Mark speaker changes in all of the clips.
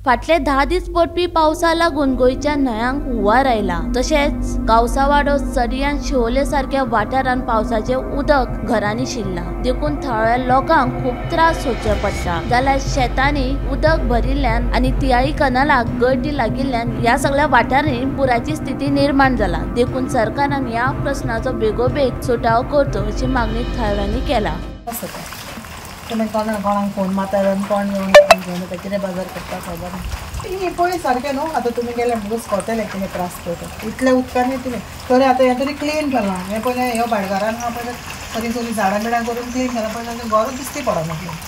Speaker 1: फाटले 10 दीस पडपी पावसा लागून गोयच्या न्हंयांक हुंवार आयला। तशेंच गावसावाडो, सडी आनी शिवोले सारख्या वाठारांत पावसाचे उदक घरांनी शिरला। देखून थळ्या लोकांक खूप त्रास सोंसचे पडटा। जाल्यार शेतांनी उदक भरिल्ल्यान आनी तियाळी कनालाक गळटी लागिल्ल्यान ह्या सगळ्या वाठारांनी पुराची स्थिती निर्माण जाला। देखून सरकारान ह्या प्रश्नाचो बेगोबेग सुटावो करचो अशी मागणी थळव्यांनी केला।
Speaker 2: तुम्ही कोणाक फोन मारतात आनी कोण येवन घेवन येता कितें बाजार करता खबर ना। ही पळय सारकें न्हू, आतां तुमी गेले म्हणटकूच कळटलें कितें त्रास करता। इतल्या उदकांनी तुमी तरी आतां हें तरी क्लीन केलां। हें पयलें ह्यो भाटकारान हांव पयलें तरी तरी झाडां बिडां करून क्लीन केलां, पयलें गरज दिसती पडना क्लीन।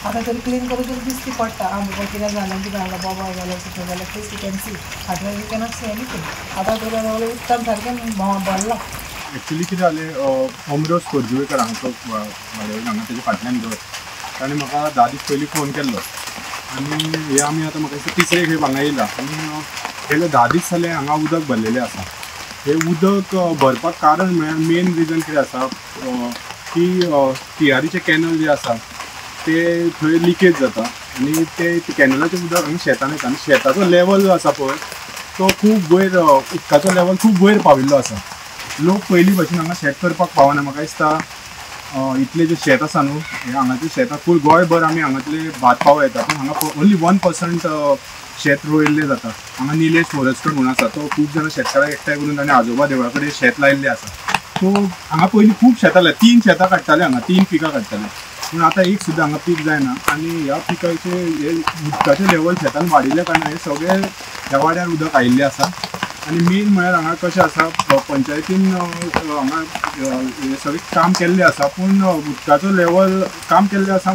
Speaker 2: आतां तरी क्लीन करून तरी दिसती पडटा। आं बाबा कितें जालें बोबो जालें कितें जालें प्लीज यू कॅन सी फाटल्यान यू कॅनॉट सी एनीथींग। आतां तरी उदकान सारकें भरलां।
Speaker 3: एक्चुअली कितें जालें, अमरोज खोर्जुवेकर हांगा हांगा तेजे फाटल्यान घर ताणें म्हाका 10 दीस पयलीं फोन केल्लो आनी हे आमी आतां म्हाका दिसता तिसरे खेप हांगा येयला आनी गेले 10 दीस जाले हांगा उदक भरलेलें आसा। हे उदक भरपाक कारण म्हळ्यार मेन रिजन कितें आसा की तियारीचे कॅनल जे आसा ते थंय लिकेज जाता आनी ते कॅनलाचें उदक हांगा शेतान येता आनी शेताचो लेवल जो आसा पळय तो खूब वयर, उदकाचो लेवल खूब वयर पाविल्लो आसा। लोक पयलीं भशेन हांगा शेत करपाक पावना। म्हाका दिसता इतले जे शेत आसा न्हू, हे हांगाचे शेतां फूल गोंयभर आमी हांगातले भात पाव येता, पूण हांगा ओन्ली 1% शेत रोयिल्लें जाता। हांगा निलेश मोरजकर म्हणून आसा, तो खूब जाणां शेतकारांक एकठांय करून ताणें आजोबा देवळा कडेन शेत लायिल्लें आसा। सो हांगा पयलीं खूब शेतां 3 शेतां काडटाले, हांगा 3 पिकां काडटाले, पूण आतां एक सुद्दां हांगा पीक जायना आनी ह्या पिकाचे हे उदकाचें लेवल शेतान वाडिल्ल्या कारणान हे सगळे ह्या वाड्यार उदक आयिल्लें आसा। आनी मेन म्हळ्यार हांगा कशें आसा, पंचायतीन हांगा हे सगळें काम केल्लें आसा, पूण उदकाचो लेवल काम केल्लें आसा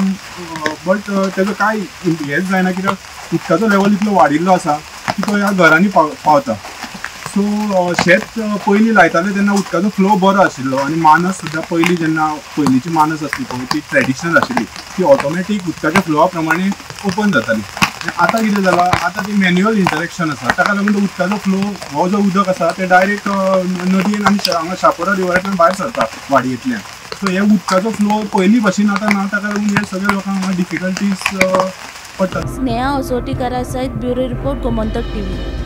Speaker 3: बट तेजो कांय हेंच जायना, कित्याक उदकाचो लेवल इतलो वाडिल्लो आसा की तो ह्या घरांनी पावता। सो शेत पयलीं लायताले तेन्ना उदकाचो फ्लो बरो आशिल्लो आनी मानस सुद्दां पयलीं जेन्ना पयलींची मानस आसली पळय ती ट्रेडिशनल आशिल्ली, ती ऑटोमॅटीक उदकाच्या फ्लोआ प्रमाणे ओपन जाताली। आतां कितें जालां, आतां ती मॅन्युअल इंटरेक्शन आसा, ताका लागून तो उदकाचो फ्लो हो जो उदक आसा ते डायरेक्ट नदयेन आनी हांगा शापोरा रिवरांतल्यान भायर सरता वाडयेंतल्यान। सो हे उदकाचो फ्लो पयलीं भशेन आतां ना, ताका लागून हे सगळे लोकांक हांगा डिफिकल्टीज पडटात।
Speaker 1: स्नेहा असोटीकारा सयत ब्युरो रिपोर्ट गोमंतक टीव्ही।